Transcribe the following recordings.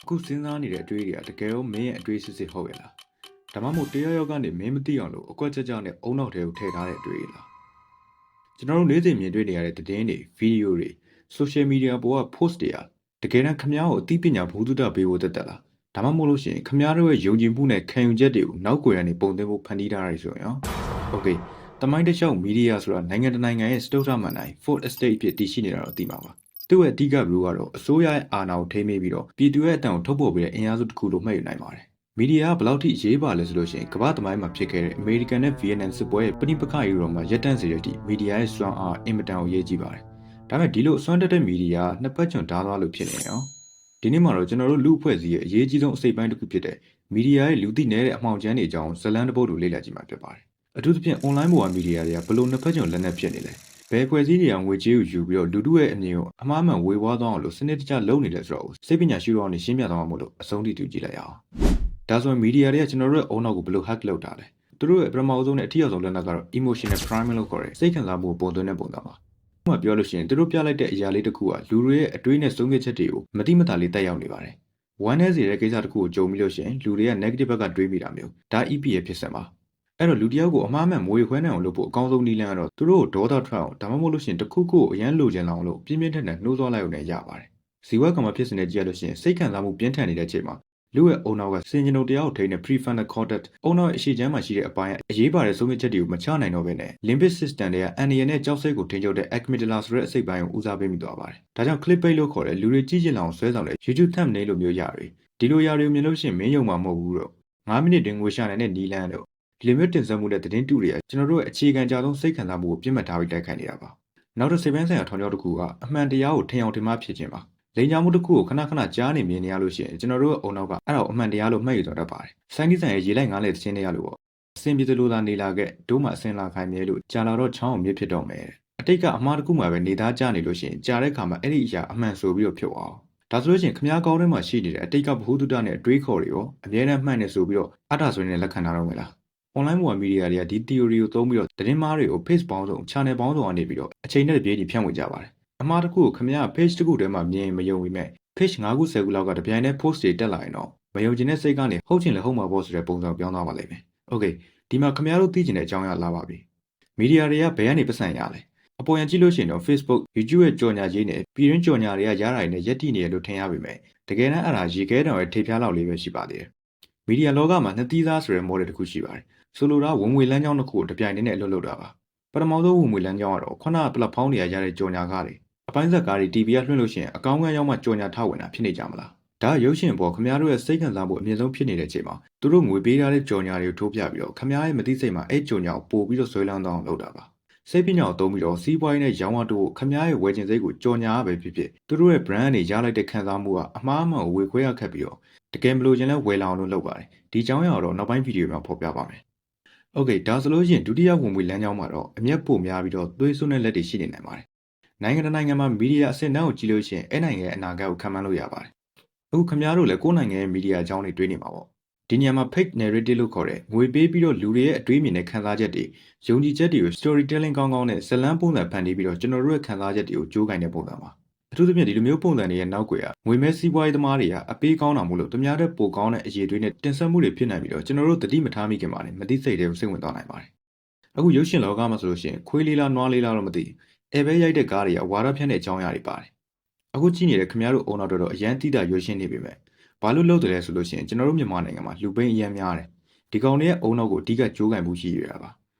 အခုစဉ်းစားနေတဲ့အတွေ့အကြုံတကယ်တော့မင်းရဲ့အတွေ့အစစ်စစ်ဟုတ်ရဲ့လားဒါမှမဟုတ်တရားရောက်ကနေမင်းမသိအောင်လို့အကွက်ကြကြနဲ့အုံနောက်တွေကိုထည့်ထားတဲ့အတွေ့အကြုံလားကျွန်တော်တို့နေ့စဉ်မြင်တွေ့နေရတဲ့သတင်းတွေဗီဒီယိုတွေ social media ပေါ်က post တွေကတကယ်တမ်းခမားကိုအသိပညာဘုသူတပေးဖို့တက်လာဒါမှမဟုတ်လို့ရှိရင်ခမားတို့ရဲ့ယုံကြည်မှုနဲ့ခံယူချက်တွေကိုနောက်ကွယ်ကနေပုံသွင်းဖို့ဖန်တီးထားရဆိုရင်ရော okay တမိုင်းတစ်လျှောက်မီဒီယာဆိုတာနိုင်ငံတနိုင်ငံရဲ့စတုတ္ထမန်တိုင်း fourth estate ဖြစ်တည်ရှိနေတာတော့သိမှာပါသူ့ရဲ့အဓိက role ကတော့အစိုးရရဲ့အာဏာကိုထိန်းသိမ်းပြီးတော့ပြည်သူရဲ့အတန်ကိုထုတ်ဖော်ပေးတဲ့အင်အားစုတစ်ခုလို့မှတ်ယူနိုင်ပါတယ်မီဒီယာကဘယ်လောက်ထိအရေးပါလဲဆိုလို့ရှိရင်ကမ္ဘာသမိုင်းမှာဖြစ်ခဲ့တဲ့အမေရိကန်နဲ့ဗီယက်နမ်စစ်ပွဲရဲ့ပဋိပက္ခယူတော့မှရပ်တန့်စေတဲ့အထိမီဒီယာရဲ့စွမ်းအားအင်မတန်ကိုအရေးကြီးပါတယ်ဒါပေမဲ့ဒီလိုအစွမ်းတက်တဲ့မီဒီယာနှစ်ပတ်ချွန်ဓာတ်သွားလို့ဖြစ်နေရောဒီနေ့မှာတော့ကျွန်တော်တို့လူအဖွဲ့အစည်းရဲ့အရေးကြီးဆုံးအစိတ်ပိုင်းတစ်ခုဖြစ်တဲ့မီဒီယာရဲ့လူသိနေတဲ့အမှောင်ချမ်းတွေအကြောင်းဇလန်းတစ်ပုဒ်ကိုလေ့လာကြည့်မှာဖြစ်ပါတယ်အထူးသဖြင့် online ပေါ်ကမီဒီယာတွေကဘယ်လိုနှစ်ဖက်ချွန်လက်နက်ဖြစ်နေလဲဘယ်ဖွဲ့စည်းတွေကငွေကြေးကိုယူပြီးတော့လူထုရဲ့အမြင်ကိုအမှားမှန်ဝေဝါးသွားအောင်လို့စနစ်တကျလုပ်နေတယ်ဆိုတော့စိတ်ပညာရှိတော့နေရှင်းပြသွားမှာမို့လို့အဆုံးထိတူကြည့်လိုက်အောင်ဒါဆိုရင်မီဒီယာတွေကကျွန်တော်တို့ရဲ့အုံနောက်ကိုဘယ်လို hack လုပ်တာလဲသူတို့ရဲ့ပထမဆုံးနဲ့အထူးအဆုံးလက်နက်ကတော့ emotional priming လို့ခေါ်တဲ့စိတ်ခံစားမှုကိုပုံသွင်းတဲ့ပုံစံပါဥပမာပြောလို့ရှိရင်သူတို့ပြလိုက်တဲ့အရာလေးတစ်ခုကလူတွေရဲ့အတွေးနဲ့ဆုံးဖြတ်ချက်တွေကိုမတိမတာလေးတက်ရောက်နေပါတယ်ဝမ်းနည်းစေတဲ့ကိစ္စတစ်ခုကိုကြုံပြီးလို့ရှိရင်လူတွေက negative ဘက်ကတွေးမိတာမျိုးဒါ EP ရဲ့ဖြစ်စဉ်ပါအဲ့တော့လူတယောက်ကိုအမှားမှန်မွေခွဲနိုင်အောင်လုပ်ဖို့အကောင်းဆုံးနည်းလမ်းကတော့သူတို့ကိုဒေါသထွက်အောင်ဒါမှမဟုတ်လို့ရှိရင်တစ်ခုခုကိုအရန်လိုချင်အောင်လို့ပြင်းပြင်းထန်ထန်နှိုးဆော်လိုက်အောင်လည်းရပါတယ်ဇီဝကံမှာဖြစ်စဉ်နဲ့ကြည့်ရလို့ရှိရင်စိတ်ခံစားမှုပြင်းထန်နေတဲ့အချိန်မှာလူရဲ့အုံနောက်ကစင်ဂျင်ုံတရားကိုထိန်းတဲ့ prefrontal cortex အုံနောက်ရဲ့အရှိချမ်းမှာရှိတဲ့အပိုင်းအရေးပါတဲ့ဆုံးဖြတ်ချက်တွေကိုမချနိုင်တော့ဘဲနဲ့ limbic system တွေကအန်ဒီယန်နဲ့ကြောက်စိတ်ကိုထိန်းချုပ်တဲ့ amygdala ဆိုတဲ့အစိတ်ပိုင်းကိုဦးစားပေးမိသွားပါတယ်ဒါကြောင့် clickbait လို့ခေါ်တဲ့လူတွေကြည့်ချင်အောင်ဆွဲဆောင်တဲ့ YouTube thumbnail လိုမျိုးရတွေဒီလိုຢာတွေကိုမြင်လို့ရှိရင်မင်းယုံမှာမဟုတ်ဘူးတော့9မိနစ်တွင်ငွေရှာနိုင်တဲ့နီလန်းတို့ဒီလိုမျိုးတင်ဆက်မှုတဲ့သတင်းတူတွေကကျွန်တော်တို့ရဲ့အခြေခံကြဆုံးစိတ်ခံစားမှုကိုပြစ်မှတ်ထားပြီးတိုက်ခိုက်နေတာပါနောက်တစ်စိတ်ပိုင်းဆိုင်ရာထောင်ချောက်တစ်ခုကအမှန်တရားကိုထင်အောင်ထင်မှားဖြစ်ခြင်းပါလိန်ညာမှုတစ်ခုကိုခဏခဏကြားနေမြင်နေရလို့ရှိရင်ကျွန်တော်တို့ရဲ့အုံနောက်ကအဲ့ဒါကိုအမှန်တရားလို့မှတ်ယူသွားတတ်ပါတယ်ဆိုင်းဒီဆိုင်ရဲ့ရေလိုက်ငားလေသချင်းတွေရလို့ပေါ့အစင်ပြေသလိုသာနေလာခဲ့ဒိုးမှအစင်လာခိုင်းမြဲလို့ကြာလာတော့ချောင်းအောင်မြစ်ဖြစ်တော့မယ်အတိတ်ကအမှားတစ်ခုမှပဲနေသားကြနေလို့ရှိရင်ကြာတဲ့ခါမှာအဲ့ဒီအရာအမှန်ဆိုပြီးတော့ဖြစ်သွားအောင်ဒါဆိုလို့ရှိရင်ခမားကောင်းထဲမှာရှိနေတဲ့အတိတ်ကဘ ഹു တုတနဲ့အတွေးခေါ်တွေရောအမြဲတမ်းမှန်နေဆိုပြီးတော့အတာဆိုရင်လည်းလက်ခံထားတော့မယ်လား online ပေါ်မီဒီယာတွေကဒီ theory ကိုသုံးပြီးတော့သတင်းမှားတွေကို page ပေါင်းစုံ channel ပေါင်းစုံကနေပြီးတော့အချိန်နဲ့တပြေးညီဖြန့်ဝေကြပါတယ်အမှားတစ်ခုကိုခမား page တစ်ခုထဲမှာမြင်မယုံပြီးမဲ့ page 9ခု10ခုလောက်ကတပြိုင်တည်း post တွေတက်လာရင်တော့မယုံကျင်တဲ့စိတ်ကနေဟုတ်ချင်လည်းဟုတ်မှာပေါ့ဆိုတဲ့ပုံစံပြောင်းသွားပါလိမ့်မယ် okay ဒီမှာခမားတို့သိချင်တဲ့အကြောင်းအရာလာပါပြီမီဒီယာတွေကဘယ်ကနေပတ်စံရလဲအပေါ်ရန်ကြည့်လို့ရှိရင်တော့ Facebook YouTube ရဲ့ကြော်ညာရေးနဲ့ပြည်တွင်းကြော်ညာတွေကရတာတွေနဲ့ရက်တည်နေရလို့ထင်ရပေမဲ့တကယ်တမ်းအဲ့ဒါရေခဲတောင်ရဲ့ထိပ်ဖျားလောက်လေးပဲရှိပါသေးတယ်မီဒီယာလောကမှာနှစ်သီးသားဆိုတဲ့ model တစ်ခုရှိပါတယ်ဆိုလိုတာဝင်ငွေလမ်းကြောင်းတစ်ခုကိုတပြိုင်တည်းနဲ့အလုပ်လုပ်တာပါပထမဆုံးဝင်ငွေလမ်းကြောင်းကတော့ခုနက platform တွေကရတဲ့ကြော်ညာကားတွေအပိုင်းဆက်ကားတွေ TV ကလွှင့်လို့ရှိရင်အကောင်းကန်းရောက်မှကြော်ညာထောက်ဝင်တာဖြစ်နေကြမလားဒါရုပ်ရှင်ပေါ်ခမားတို့ရဲ့စိတ်ခံစားမှုအမြင့်ဆုံးဖြစ်နေတဲ့အချိန်မှာသူတို့ငွေပေးထားတဲ့ကြော်ညာတွေကိုထိုးပြပြီးတော့ခမားရဲ့မသိစိတ်မှာအဲ့ကြော်ညာကိုပို့ပြီးတော့ဆွဲလန်းသွားအောင်လုပ်တာပါစိတ်ပညာကိုသုံးပြီးတော့စီးပွားရေးနဲ့ရောင်းဝတ်တို့ခမားရဲ့ဝယ်ချင်စိတ်ကိုကြော်ညာရပဲဖြစ်ဖြစ်သူတို့ရဲ့ brand တွေရလိုက်တဲ့ခံစားမှုကအမှားအမှန်ကိုဝေခွဲရခက်ပြီးတော့တကယ်မလို့ခြင်းလဲဝယ်လာအောင်လုပ်ပါတယ်ဒီအကြောင်းအရာတော့နောက်ပိုင်းဗီဒီယိုမှာဖော်ပြပါမယ်โอเคဒါဆိုလို့ရှိရင်ဒုတိယဝင်ငွေလမ်းကြောင်းမှာတော့အမျက်ပိုများပြီးတော့သွေးစွန်းတဲ့လက်တွေရှိနေနိုင်ပါတယ်နိုင်ငံတကာနိုင်ငံမှာမီဒီယာအဆင့်အတန်းကိုကြည့်လို့ရှိရင်အဲ့နိုင်ငံရဲ့အနာဂတ်ကိုခံမှန်းလို့ရပါတယ်အခုခင်ဗျားတို့လည်းကိုယ့်နိုင်ငံရဲ့မီဒီယာအကြောင်းတွေတွေးနေမှာပေါ့ဒီနေရာမှာ fake narrative လို့ခေါ်တဲ့ငွေပေးပြီးတော့လူတွေရဲ့အတွေးမြင်တဲ့ခံစားချက်တွေယုံကြည်ချက်တွေကို storytelling ကောင်းကောင်းနဲ့ဇလန်းပုံစံဖန်တီးပြီးတော့ကျွန်တော်တို့ရဲ့ခံစားချက်တွေကိုကြိုးကင်တဲ့ပုံစံပါအထူးသဖြင့်ဒီလိုမျိုးပုံစံတွေရဲ့နောက်ွယ်ကငွေမဲစီးပွားရေးသမားတွေကအပေးကောင်းတာမို့လို့တများတဲ့ပိုကောင်းတဲ့အရေးတွေနဲ့တင်ဆက်မှုတွေဖြစ်နိုင်ပြီးတော့ကျွန်တော်တို့တတိမထားမိခင်ပါနဲ့မသိစိတ်တွေကိုစိတ်ဝင်သွားနိုင်ပါတယ်အခုရုပ်ရှင်လောကမှာဆိုလို့ရှိရင်ခွေးလေးလားနွားလေးလားတော့မသိအဲပဲရိုက်တဲ့ကားတွေကဝါဒဖြန့်တဲ့အကြောင်းအရာတွေပါတယ်အခုကြည့်နေတဲ့ခင်ဗျားတို့အုံနောက်တော်အရန်တိတာရွှေရှင်းနေပြီမဲ့ဘာလို့လုပ်တယ်လဲဆိုလို့ရှိရင်ကျွန်တော်တို့မြန်မာနိုင်ငံမှာလူပိန်းအရန်များတယ်ဒီကောင်တွေရဲ့အုံနောက်ကိုအဓိကကြိုးကင်မှုရှိရတာပါ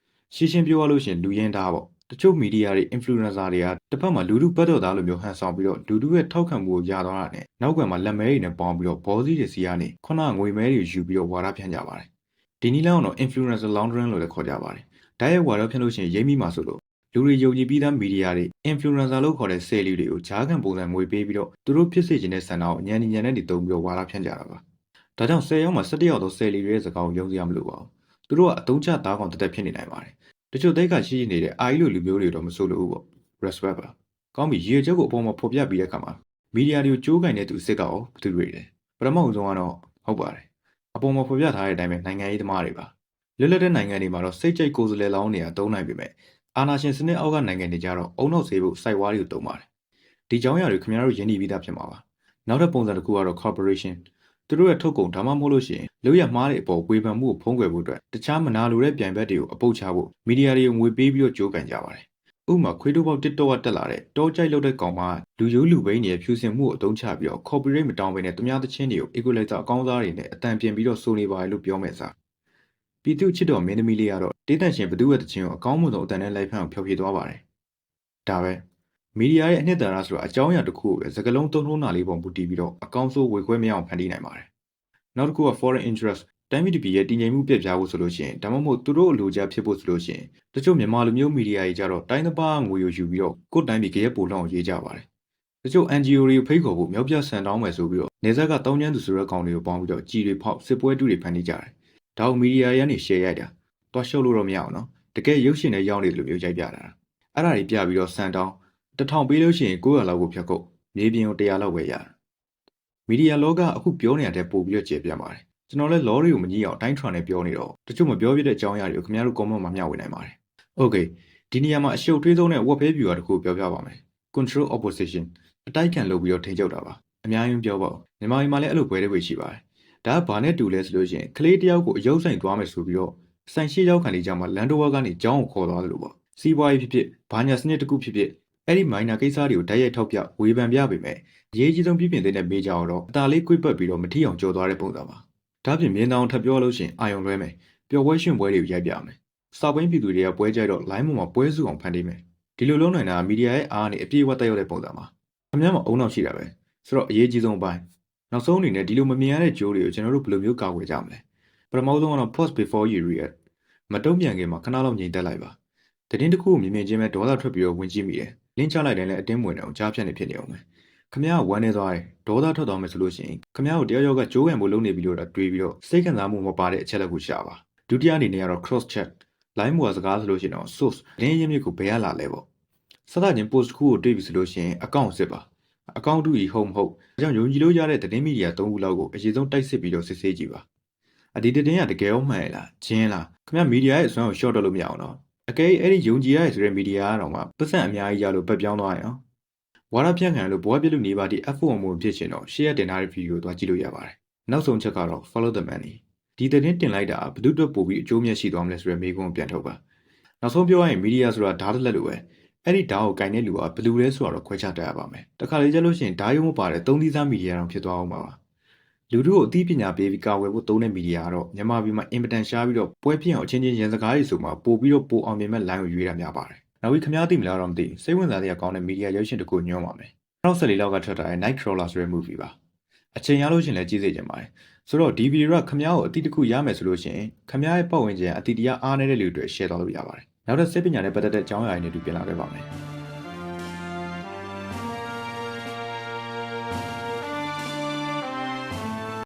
ရှင်းရှင်းပြောရလို့ရှိရင်လူရင်းသားပေါ့တချို့မီဒီယာတွေ influencer တွေကတစ်ဖက်မှာလူထုပတ်တော်သားလိုမျိုးဟန်ဆောင်ပြီးတော့လူထုရဲ့ထောက်ခံမှုကိုရသွားတာနဲ့နောက်ကွယ်မှာလက်မဲတွေနဲ့ပေါင်းပြီးတော့ဘောစီတွေစီကနေခုနငွေမဲတွေယူပြီးတော့ဝါဒဖြန့်ကြပါတယ်ဒီနည်းလမ်းကတော့ influencer laundering လို့လည်းခေါ်ကြပါတယ်ဒါရဲ့ဝါဒဖြန့်လို့ရှိရင်ရိပ်မိမှာဆိုလို့လူတွေယုံကြည်ပြီးသားမီဒီယာတွေ influencer လို့ခေါ်တဲ့ဆယ်လီတွေကိုဂျားကန်ပုံစံငွေပေးပြီးတော့သူတို့ဖြစ်စေချင်တဲ့ဆန္ဒကိုညံညံနဲ့တွေတုံးပြီးတော့ဝါဒဖြန့်ကြတာပါဒါကြောင့်10ရောက်မှာ17ရောက်သောဆယ်လီတွေရဲ့စကားကိုယုံစရာမလိုပါဘူးသူတို့ကအတုံးချသားကောင်တက်ဖြစ်နေနိုင်ပါတယ်တချို့တိတ်ကရှိနေတဲ့အာကြီးလိုလူမျိုးတွေတော့မဆိုလို့ဘူးပေါ့ respect ပါကောင်းပြီရေချက်ကိုအပေါ်မှာဖော်ပြပြီးတဲ့အခါမှာမီဒီယာတွေကိုကြိုးကင်တဲ့သူစစ်ကောဘယ်သူတွေလဲပထမဆုံးကတော့ဟုတ်ပါတယ်အပေါ်မှာဖော်ပြထားတဲ့အတိုင်းပဲနိုင်ငံရေးသမားတွေပါလွတ်လပ်တဲ့နိုင်ငံတွေမှာတော့စိတ်ကြိုက်ကိုယ်စားလှယ်လောင်းနေရတုံးနိုင်ပေမဲ့အာဏာရှင်စနစ်အောက်ကနိုင်ငံတွေကြတော့အုံနောက်ဆေးဖို့စိုက်ဝါးတွေကိုတုံးပါတယ်ဒီကြောင်းအရာတွေခင်ဗျားတို့ယဉ်နေပြီးသားဖြစ်မှာပါ နောက်ထပ်ပုံစံတစ်ခုကတော့ corporation သူတို့ရဲ့ထုတ်ကုန်ဒါမှမဟုတ်လို့ရှိရင်လောက်ရမှားတဲ့အပေါ်ဝေဖန်မှုကိုဖုံးကွယ်ဖို့အတွက်တခြားမနာလိုတဲ့ပြိုင်ဘက်တွေကိုအပုတ်ချဖို့မီဒီယာတွေကိုငွေပေးပြီးတော့ကြိုးကန်ကြပါတယ်။ဥပမာခွေးတို့ပေါက် TikTok ကတက်လာတဲ့တောကြိုက်လောက်တဲ့ကောင်မလူယိုးလူပိန်းတွေဖြူစင်မှုကိုအသုံးချပြီးတော့ copyright မတောင်းဘဲနဲ့သူများသချင်းတွေကို equalizer အကောင်းစားတွေနဲ့အတန်ပြင်ပြီးတော့စိုးနေပါတယ်လို့ပြောမယ်စား။ပြည်သူချစ်တော်မင်းသမီးလေးကတော့တေးတန့်ရှင်ဘသူ့ရဲ့သချင်းကိုအကောင်းမှုဆုံးအတန်နဲ့လိုက်ဖန်ကိုဖျော်ဖြေသွားပါတယ်။ဒါပဲမီဒီယာရဲ့အနှစ်သာရဆိုတာအကြောင်းအရာတစ်ခုကိုပဲစကားလုံးသုံးနှုန်းတာလေးပုံမူတည်ပြီးတော့အကောင်းဆုံးဝေခွဲမရအောင်ဖန်တီးနိုင်ပါတယ်။နောက်တစ်ခုက foreign interest တိုင်းပြည်တစ်ပြည်ရဲ့တည်ငြိမ်မှုပြတ်ပြားဖို့ဆိုလို့ရှိရင်ဒါမှမဟုတ်သူတို့အလိုကျဖြစ်ဖို့ဆိုလို့ရှိရင်တချို့မြန်မာလူမျိုးမီဒီယာတွေကြတော့တိုင်းတစ်ပါးငွေကိုယူပြီးတော့ကိုယ်တိုင်းပြည်ကြရက်ပို့လောက်အောင်ရေးကြပါတယ်။တချို့ NGO တွေကိုဖိတ်ခေါ်ဖို့မြောက်ပြဆန်တောင်းမယ်ဆိုပြီးတော့နေဆက်ကတောင်းကျန်းသူဆိုတဲ့ကောင်တွေကိုပေါင်းပြီးတော့ကြည်တွေဖောက်စစ်ပွဲတူတွေဖန်တီးကြတယ်။ဒါကိုမီဒီယာတွေကနေ share ရိုက်တာတွားရှုပ်လို့တော့မရအောင်နော်။တကယ်ရုပ်ရှင်နဲ့ရောက်နေတယ်လို့မျိုးကြိုက်ပြတာ။အဲ့ဒါတွေပြပြီးတော့ဆန်တောင်း1000ပေးလို့ရှိရင်900လောက်ကိုဖြတ်ကုတ်မြေပြင်ကို100လောက်ပဲရတယ်။မီဒီယာလောကအခုပြောနေရတဲ့ပို့ပြီးတော့ကျေပြတ်ပါတယ်။ကျွန်တော်လည်းလောတွေကိုမကြီးအောင်တိုင်းထွန်နဲ့ပြောနေတော့တချို့မပြောပြတဲ့အကြောင်းအရာတွေကိုခင်ဗျားတို့ comment မှာမျှဝေနိုင်ပါတယ်။ Okay ဒီနေရာမှာအရှုပ်ထွေးဆုံးတဲ့ web page viewer တစ်ခုပြောပြပါမယ်။ Control opposition အတိုက်ခံလုပ်ပြီးတော့ထိန်းချုပ်တာပါ။အများကြီးပြောပါဦး။မြန်မာပြည်မှာလည်းအဲ့လိုပွဲတွေရှိပါတယ်။ဒါကဘာနဲ့တူလဲဆိုလို့ရှိရင်ကလေးတယောက်ကိုအယုတ်ဆိုင်သွားမယ်ဆိုပြီးတော့ဆိုင်ရှိရောက်ခံလေးကြမှာလန်ဒိုဝါကနေကြောင်းကိုခေါ်သွားတယ်လို့ပေါ့။စီးပွားရေးဖြစ်ဖြစ်ဘာညာစနစ်တစ်ခုဖြစ်ဖြစ်အဲ့ဒီ minor ကိစ္စတွေကိုတိုက်ရိုက်ထောက်ပြဝေဖန်ပြပေမဲ့အရေးကြီးဆုံးပြပြင်တဲ့မေးကြတော့အသာလေးကွေ့ပတ်ပြီးတော့မထီအောင်ကြော်သွားတဲ့ပုံစံပါ။ဒါပြင်မြင်တောင်ထပ်ပြောလို့ရှိရင်အာယုံလွဲမယ်။ပျော်ပွဲရှင်ပွဲတွေကိုရိုက်ပြမယ်။စာပိန်းပြည်သူတွေကပွဲကြိုက်တော့ line ပေါ်မှာပွဲစုအောင်ဖန်တီးမယ်။ဒီလိုလုံးနိုင်တာမီဒီယာရဲ့အားနဲ့အပြည့်အဝတက်ရောက်တဲ့ပုံစံပါ။အများမှာအုံနောက်ရှိတာပဲ။ဆိုတော့အရေးကြီးဆုံးပိုင်းနောက်ဆုံးအနေနဲ့ဒီလိုမမြင်ရတဲ့ကြိုးတွေကိုကျွန်တော်တို့ဘယ်လိုမျိုးကာကွယ်ကြမလဲ။ပထမဆုံးကတော့ pause before you react မတုံ့ပြန်ခင်မှာခဏလောက်ငြိမ်သက်လိုက်ပါ။တည်င်းတစ်ခုကိုမြင်မြင်ချင်းပဲဒေါသထွက်ပြီးတော့ဝင်ကြည့်မိတယ်။လင်းချလိုက်တယ်လည်းအတင်းဝင်တယ်အောင်ကြားဖြတ်နေဖြစ်နေအောင်ပဲခမရဝမ်းနေသွားတယ်ဒေါသထွက်သွားမယ်ဆိုလို့ရှိရင်ခမရကိုတယောက်ယောက်ကကြိုးကန်ဖို့လုပ်နေပြီလို့တွေးပြီးတော့စိတ်ခံစားမှုမပါတဲ့အချက်လက်ကိုရှာပါဒုတိယအနေနဲ့ကတော့ cross check line ပေါ်စကားဆိုလို့ရှိရင်တော့ source ရင်းရင်းမြစ်ကိုဘယ်ရလာလဲပေါ့စသဖြင့် post ခုကိုတွေ့ပြီဆိုလို့ရှိရင် account စစ်ပါ account တူကြီးဟုတ်မဟုတ်ဒါကြောင့်ယုံကြည်လို့ရတဲ့သတင်းမီဒီယာ၃ခုလောက်ကိုအရင်ဆုံးတိုက်စစ်ပြီးတော့စစ်ဆေးကြည့်ပါဒီသတင်းကတကယ်ရောမှန်ရလားဂျင်းလားခမရမီဒီယာရဲ့အစွမ်းကို short တော့လို့မရအောင်နော်အကယ်အဲ့ဒီယုံကြည်ရတဲ့ဆိုတဲ့မီဒီယာကတော့မှပတ်စံအများကြီးရလို့ပတ်ပြောင်းသွားရင်နော်ဝါရပြန့်ခံလို့ဘွားပြစ်လို့နေပါဒီ F4 မို့ဖြစ်ရှင်တော့ share တင်ထားတဲ့ video ကိုသွားကြည့်လို့ရပါတယ်နောက်ဆုံးချက်ကတော့ follow the money ဒီသတင်းတင်လိုက်တာဘယ်သူအတွက်ပို့ပြီးအကျိုးမြတ်ရှိသွားမလဲဆိုတဲ့မေးခွန်းကိုပြန်ထုတ်ပါနောက်ဆုံးပြောရရင်မီဒီယာဆိုတာဓာတ်တစ်လက်လိုပဲအဲ့ဒီဓာတ်ကိုကင်တဲ့လူကဘယ်သူလဲဆိုတော့ခွဲခြားတတ်ရပါမယ်တခါလေကျလို့ရှိရင်ဓာတ်ရုံမပါတဲ့သုံးသီးသားမီဒီယာတောင်ဖြစ်သွားအောင်ပါလူတို့ကိုအသိပညာပေးပြီးကာဝယ်ဖို့သုံးတဲ့မီဒီယာကတော့မြန်မာပြည်မှာအင်ပတန်ရှားပြီးတော့ပွဲပြင်းအောင်အချင်းချင်းရန်စကားတွေဆိုမှပို့ပြီးတော့ပိုအောင်မြင်မဲ့ line ကိုရွေးတာများပါတယ်နောက်ပြီးခမားသိမလားတော့မသိစိတ်ဝင်စားစရာကောင်းတဲ့မီဒီယာရုပ်ရှင်တစ်ခုညွှန်းပါမယ်2014လောက်ကထွက်လာတဲ့ Nightcrawler ဆိုတဲ့ movie ပါအချိန်ရလို့ရှင်လည်းကြည့်စေချင်ပါတယ်ဆိုတော့ဒီဗီဒီယိုကခမားကိုအတိတစ်ခုရမယ်ဆိုလို့ရှိရင်ခမားရဲ့ပတ်ဝန်းကျင်အတိတရားအားနည်းတဲ့လူတွေ share သွားလို့ရပါတယ်နောက်ထပ်စိတ်ပညာနဲ့ပတ်သက်တဲ့အကြောင်းအရာတွေနဲ့တူပြန်လာခဲ့ပါမယ်